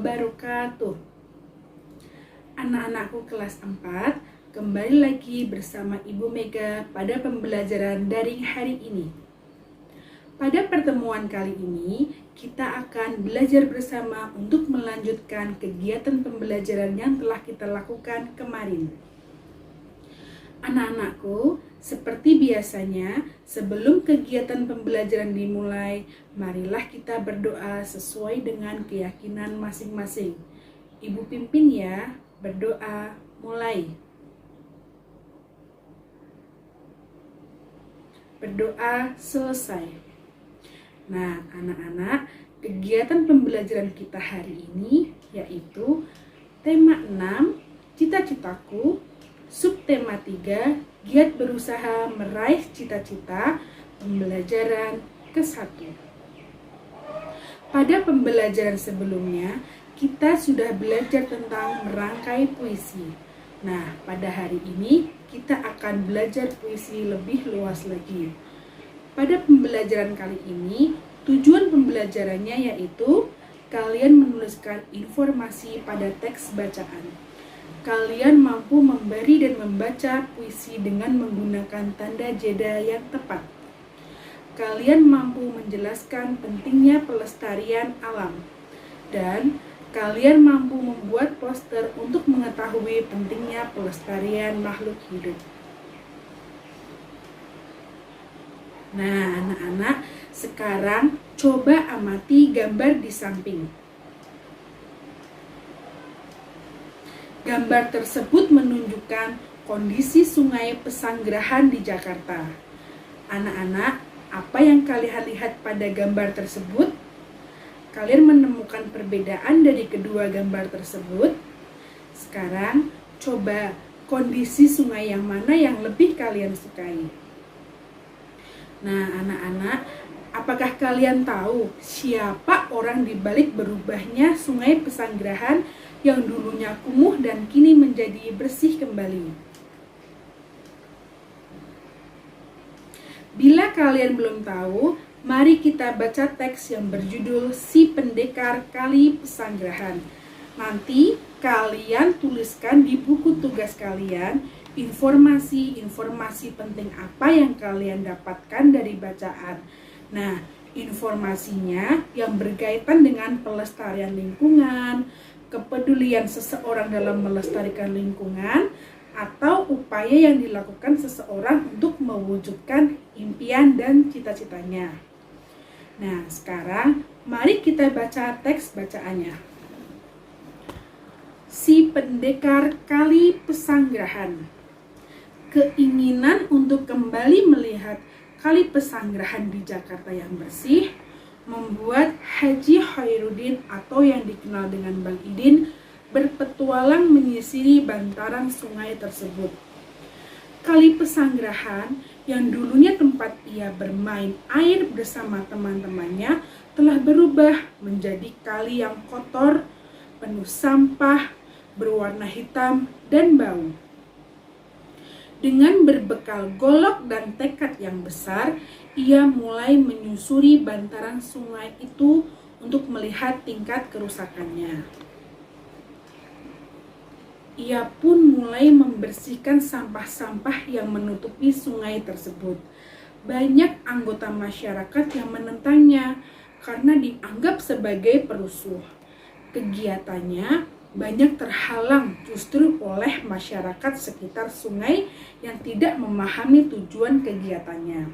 wabarakatuh. Anak-anakku kelas 4, kembali lagi bersama Ibu Mega pada pembelajaran daring hari ini. Pada pertemuan kali ini, kita akan belajar bersama untuk melanjutkan kegiatan pembelajaran yang telah kita lakukan kemarin. Anak-anakku, seperti biasanya, sebelum kegiatan pembelajaran dimulai, marilah kita berdoa sesuai dengan keyakinan masing-masing. Ibu pimpin ya, berdoa mulai. Berdoa selesai. Nah, anak-anak, kegiatan pembelajaran kita hari ini yaitu tema 6, cita-citaku, subtema 3, giat berusaha meraih cita-cita, pembelajaran ke-1. Pada pembelajaran sebelumnya, kita sudah belajar tentang merangkai puisi. Nah, pada hari ini kita akan belajar puisi lebih luas lagi. Pada pembelajaran kali ini, tujuan pembelajarannya yaitu kalian menuliskan informasi pada teks bacaan. Kalian mampu memberi dan membaca puisi dengan menggunakan tanda jeda yang tepat. Kalian mampu menjelaskan pentingnya pelestarian alam. Dan kalian mampu membuat poster untuk mengetahui pentingnya pelestarian makhluk hidup. Nah, anak-anak, sekarang coba amati gambar di samping. Gambar tersebut menunjukkan kondisi sungai Pesanggerahan di Jakarta. Anak-anak, apa yang kalian lihat pada gambar tersebut? Kalian menemukan perbedaan dari kedua gambar tersebut? Sekarang, coba kondisi sungai yang mana yang lebih kalian sukai? Nah, anak-anak, apakah kalian tahu siapa orang di balik berubahnya sungai Pesanggerahan yang dulunya kumuh dan kini menjadi bersih kembali? Bila kalian belum tahu, mari kita baca teks yang berjudul Si Pendekar Kali Pesanggerahan. Nanti kalian tuliskan di buku tugas kalian informasi-informasi penting apa yang kalian dapatkan dari bacaan. Nah, informasinya yang berkaitan dengan pelestarian lingkungan, kepedulian seseorang dalam melestarikan lingkungan, atau upaya yang dilakukan seseorang untuk mewujudkan impian dan cita-citanya. Nah, sekarang mari kita baca teks bacaannya. Si Pendekar Kali Pesanggerahan. Keinginan untuk kembali melihat Kali Pesanggerahan di Jakarta yang bersih membuat Haji Khairuddin atau yang dikenal dengan Bang Idin berpetualang menyisiri bantaran sungai tersebut. Kali Pesanggerahan yang dulunya tempat ia bermain air bersama teman-temannya telah berubah menjadi kali yang kotor, penuh sampah, berwarna hitam dan bau. Dengan berbekal golok dan tekad yang besar, ia mulai menyusuri bantaran sungai itu untuk melihat tingkat kerusakannya. Ia pun mulai membersihkan sampah-sampah yang menutupi sungai tersebut. Banyak anggota masyarakat yang menentangnya karena dianggap sebagai perusuh. Kegiatannya banyak terhalang justru oleh masyarakat sekitar sungai yang tidak memahami tujuan kegiatannya.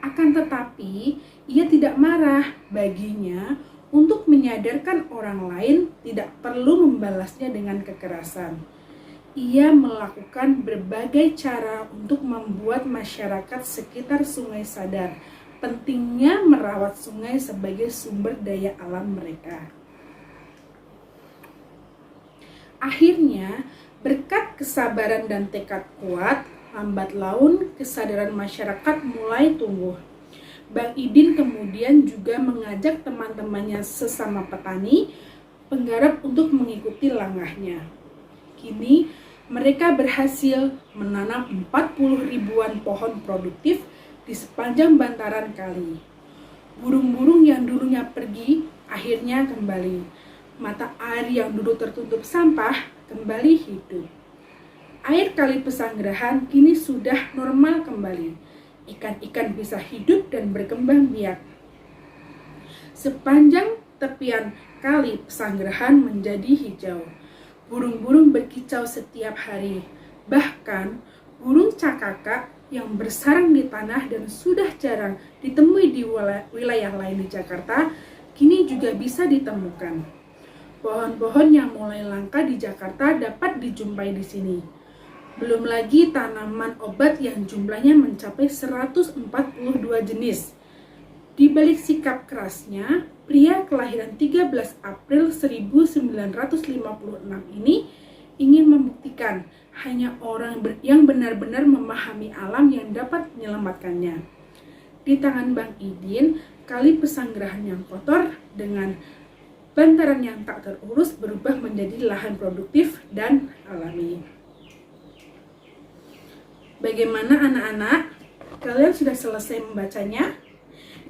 Akan tetapi, ia tidak marah. Baginya, untuk menyadarkan orang lain tidak perlu membalasnya dengan kekerasan. Ia melakukan berbagai cara untuk membuat masyarakat sekitar sungai sadar pentingnya merawat sungai sebagai sumber daya alam mereka. Akhirnya, berkat kesabaran dan tekad kuat, lambat laun kesadaran masyarakat mulai tumbuh. Bang Idin kemudian juga mengajak teman-temannya sesama petani penggarap untuk mengikuti langkahnya. Kini, mereka berhasil menanam 40 ribuan pohon produktif di sepanjang bantaran kali. Burung-burung yang dulunya pergi akhirnya kembali. Mata air yang dulu tertutup sampah kembali hidup. Air Kali Pesanggerahan kini sudah normal kembali. Ikan-ikan bisa hidup dan berkembang biak. Sepanjang tepian Kali Pesanggerahan menjadi hijau. Burung-burung berkicau setiap hari. Bahkan burung cakakak yang bersarang di tanah dan sudah jarang ditemui di wilayah lain di Jakarta, kini juga bisa ditemukan. Pohon-pohon yang mulai langka di Jakarta dapat dijumpai di sini. Belum lagi tanaman obat yang jumlahnya mencapai 142 jenis. Di balik sikap kerasnya, pria kelahiran 13 April 1956 ini ingin membuktikan hanya orang yang benar-benar memahami alam yang dapat menyelamatkannya. Di tangan Bang Idin, Kali Pesanggerahan yang kotor dengan bantaran yang tak terurus berubah menjadi lahan produktif dan alami. Bagaimana anak-anak? Kalian sudah selesai membacanya?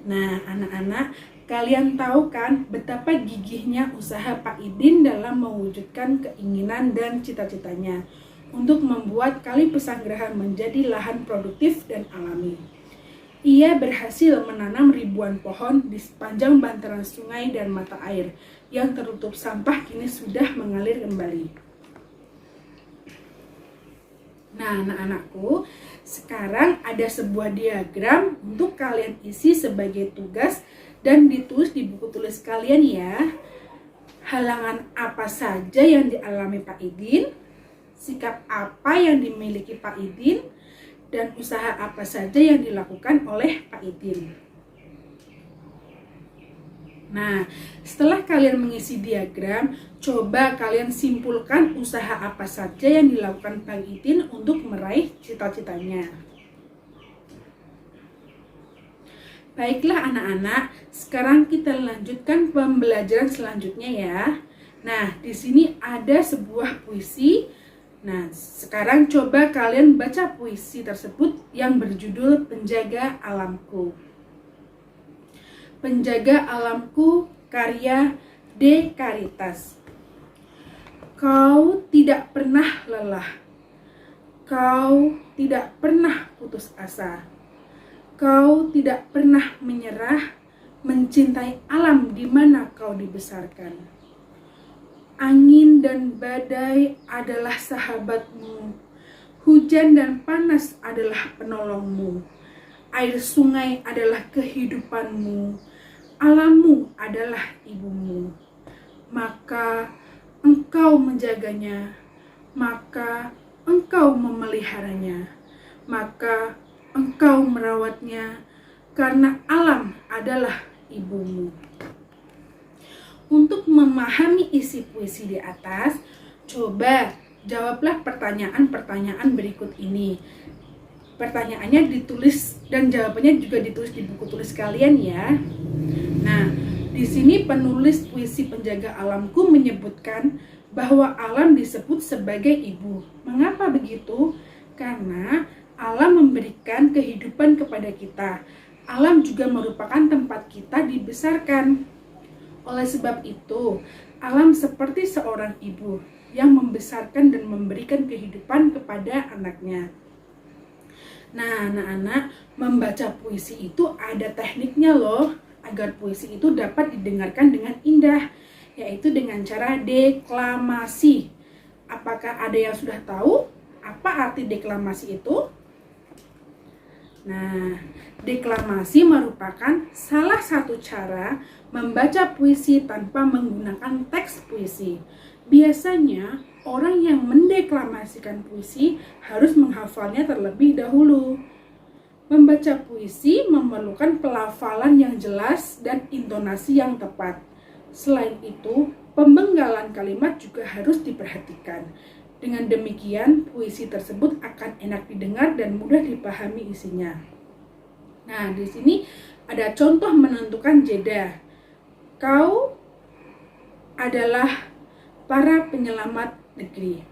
Nah, anak-anak, kalian tahu kan betapa gigihnya usaha Pak Idin dalam mewujudkan keinginan dan cita-citanya untuk membuat Kali Pesanggerahan menjadi lahan produktif dan alami. Ia berhasil menanam ribuan pohon di sepanjang bantaran sungai dan mata air yang tertutup sampah kini sudah mengalir kembali. Nah, anak-anakku, sekarang ada sebuah diagram untuk kalian isi sebagai tugas dan ditulis di buku tulis kalian ya. Halangan apa saja yang dialami Pak Idin, sikap apa yang dimiliki Pak Idin, dan usaha apa saja yang dilakukan oleh Pak Idin. Nah, setelah kalian mengisi diagram, coba kalian simpulkan usaha apa saja yang dilakukan Bang Idin untuk meraih cita-citanya. Baiklah anak-anak, sekarang kita lanjutkan pembelajaran selanjutnya ya. Nah, di sini ada sebuah puisi. Nah, sekarang coba kalian baca puisi tersebut yang berjudul Penjaga Alamku. Penjaga Alamku, karya D. Caritas. Kau tidak pernah lelah. Kau tidak pernah putus asa. Kau tidak pernah menyerah mencintai alam di mana kau dibesarkan. Angin dan badai adalah sahabatmu. Hujan dan panas adalah penolongmu. Air sungai adalah kehidupanmu. Alammu adalah ibumu. Maka engkau menjaganya. Maka engkau memeliharanya. Maka engkau merawatnya. Karena alam adalah ibumu. Untuk memahami isi puisi di atas, coba jawablah pertanyaan-pertanyaan berikut ini. Pertanyaannya ditulis dan jawabannya juga ditulis di buku tulis kalian ya. Nah, di sini penulis puisi Penjaga Alamku menyebutkan bahwa alam disebut sebagai ibu. Mengapa begitu? Karena alam memberikan kehidupan kepada kita. Alam juga merupakan tempat kita dibesarkan. Oleh sebab itu, alam seperti seorang ibu yang membesarkan dan memberikan kehidupan kepada anaknya. Nah, anak-anak, membaca puisi itu ada tekniknya loh, agar puisi itu dapat didengarkan dengan indah, yaitu dengan cara deklamasi. Apakah ada yang sudah tahu apa arti deklamasi itu? Nah, deklamasi merupakan salah satu cara membaca puisi tanpa menggunakan teks puisi. Biasanya, orang yang mendeklamasikan puisi harus menghafalnya terlebih dahulu. Membaca puisi memerlukan pelafalan yang jelas dan intonasi yang tepat. Selain itu, pembenggalan kalimat juga harus diperhatikan. Dengan demikian, puisi tersebut akan enak didengar dan mudah dipahami isinya. Nah, di sini ada contoh menentukan jeda. Kau adalah para penyelamat negeri.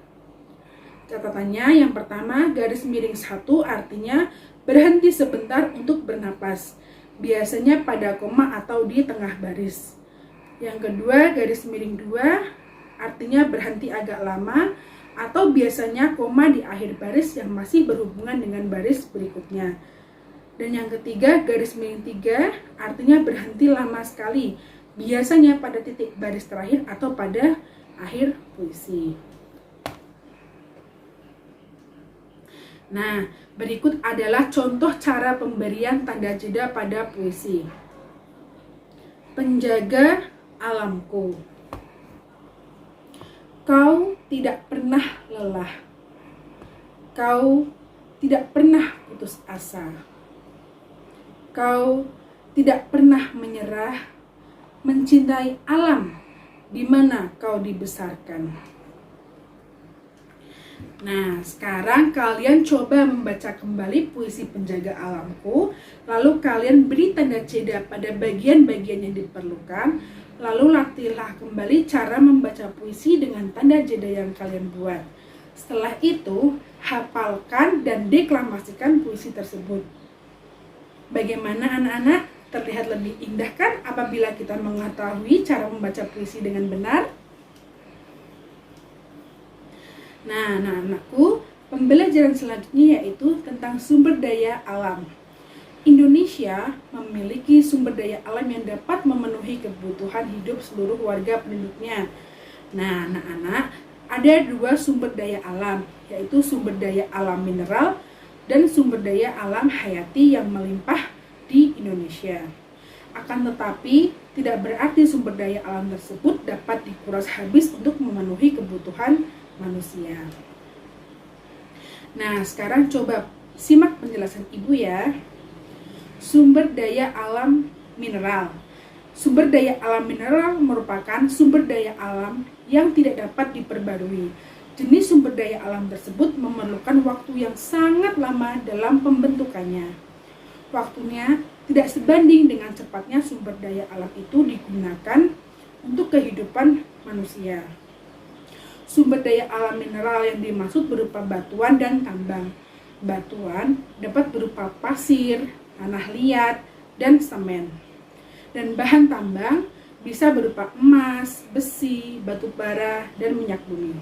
Catatannya yang pertama, garis miring 1 artinya berhenti sebentar untuk bernapas. Biasanya pada koma atau di tengah baris. Yang kedua, garis miring 2 artinya berhenti agak lama atau biasanya koma di akhir baris yang masih berhubungan dengan baris berikutnya. Dan yang ketiga, garis miring 3 artinya berhenti lama sekali, biasanya pada titik baris terakhir atau pada akhir puisi. Nah, berikut adalah contoh cara pemberian tanda jeda pada puisi. Penjaga alamku. Kau tidak pernah lelah. Kau tidak pernah putus asa. Kau tidak pernah menyerah mencintai alam di mana kau dibesarkan. Nah, sekarang kalian coba membaca kembali puisi Penjaga Alamku, lalu kalian beri tanda jeda pada bagian-bagian yang diperlukan, lalu latihlah kembali cara membaca puisi dengan tanda jeda yang kalian buat. Setelah itu, hafalkan dan deklamasikan puisi tersebut. Bagaimana anak-anak? Terlihat lebih indah kan apabila kita mengetahui cara membaca puisi dengan benar? Nah, anak-anakku, pembelajaran selanjutnya yaitu tentang sumber daya alam. Indonesia memiliki sumber daya alam yang dapat memenuhi kebutuhan hidup seluruh warga penduduknya. Nah, anak-anak, ada 2 sumber daya alam, yaitu sumber daya alam mineral dan sumber daya alam hayati yang melimpah di Indonesia. Akan tetapi, tidak berarti sumber daya alam tersebut dapat dikuras habis untuk memenuhi kebutuhan manusia. Nah, sekarang coba simak penjelasan Ibu ya. Sumber daya alam mineral. Sumber daya alam mineral merupakan sumber daya alam yang tidak dapat diperbarui. Jenis sumber daya alam tersebut memerlukan waktu yang sangat lama dalam pembentukannya. Waktunya tidak sebanding dengan cepatnya sumber daya alam itu digunakan untuk kehidupan manusia. Sumber daya alam mineral yang dimaksud berupa batuan dan tambang. Batuan dapat berupa pasir, tanah liat, dan semen. Dan bahan tambang bisa berupa emas, besi, batu bara, dan minyak bumi.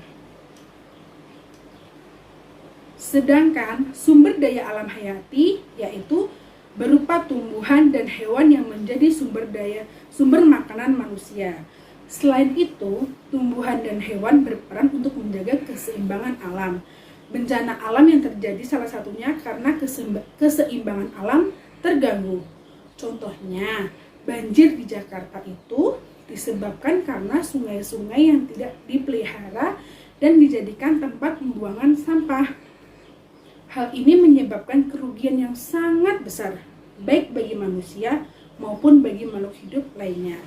Sedangkan sumber daya alam hayati yaitu berupa tumbuhan dan hewan yang menjadi sumber makanan manusia. Selain itu, tumbuhan dan hewan berperan untuk menjaga keseimbangan alam. Bencana alam yang terjadi salah satunya karena keseimbangan alam terganggu. Contohnya, banjir di Jakarta itu disebabkan karena sungai-sungai yang tidak dipelihara dan dijadikan tempat pembuangan sampah. Hal ini menyebabkan kerugian yang sangat besar, baik bagi manusia maupun bagi makhluk hidup lainnya.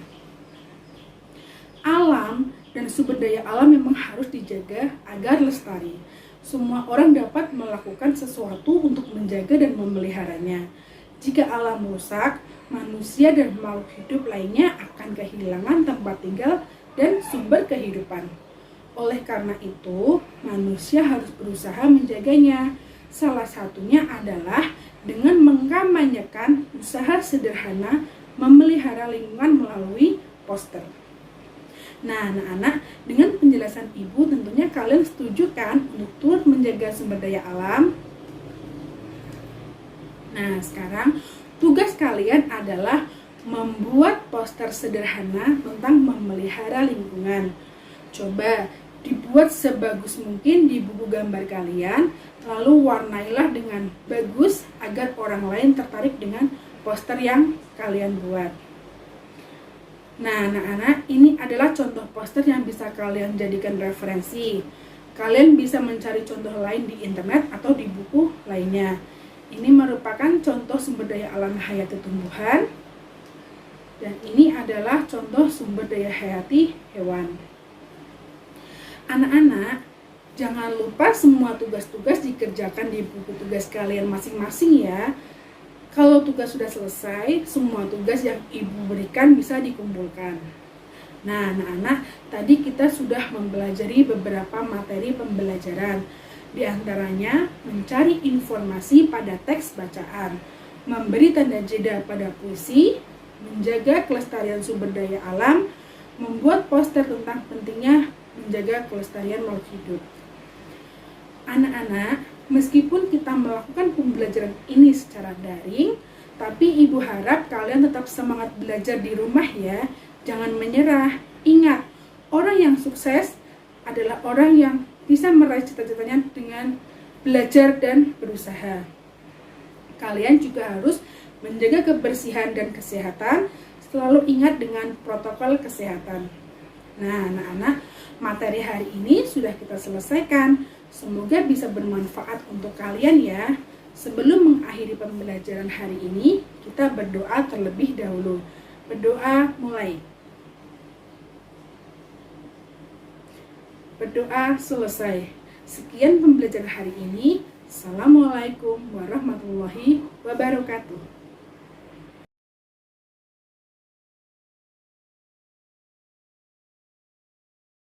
Alam dan sumber daya alam memang harus dijaga agar lestari. Semua orang dapat melakukan sesuatu untuk menjaga dan memeliharanya. Jika alam rusak, manusia dan makhluk hidup lainnya akan kehilangan tempat tinggal dan sumber kehidupan. Oleh karena itu, manusia harus berusaha menjaganya. Salah satunya adalah dengan mengkampanyekan usaha sederhana memelihara lingkungan melalui poster. Nah, anak-anak, dengan penjelasan Ibu tentunya kalian setuju kan untuk turut menjaga sumber daya alam? Nah, sekarang tugas kalian adalah membuat poster sederhana tentang memelihara lingkungan. Coba dibuat sebagus mungkin di buku gambar kalian, lalu warnailah dengan bagus agar orang lain tertarik dengan poster yang kalian buat. Nah, anak-anak, ini adalah contoh poster yang bisa kalian jadikan referensi. Kalian bisa mencari contoh lain di internet atau di buku lainnya. Ini merupakan contoh sumber daya alam hayati tumbuhan, dan ini adalah contoh sumber daya hayati hewan. Anak-anak, jangan lupa semua tugas-tugas dikerjakan di buku tugas kalian masing-masing ya. Kalau tugas sudah selesai, semua tugas yang Ibu berikan bisa dikumpulkan. Nah, anak-anak, tadi kita sudah mempelajari beberapa materi pembelajaran. Di antaranya, mencari informasi pada teks bacaan, memberi tanda jeda pada puisi, menjaga kelestarian sumber daya alam, membuat poster tentang pentingnya menjaga kelestarian makhluk hidup. Anak-anak, meskipun kita melakukan pembelajaran ini secara daring, tapi Ibu harap kalian tetap semangat belajar di rumah ya. Jangan menyerah. Ingat, orang yang sukses adalah orang yang bisa meraih cita-citanya dengan belajar dan berusaha. Kalian juga harus menjaga kebersihan dan kesehatan, selalu ingat dengan protokol kesehatan. Nah, anak-anak, materi hari ini sudah kita selesaikan. Semoga bisa bermanfaat untuk kalian ya. Sebelum mengakhiri pembelajaran hari ini, kita berdoa terlebih dahulu. Berdoa mulai. Berdoa selesai. Sekian pembelajaran hari ini. Assalamualaikum warahmatullahi wabarakatuh.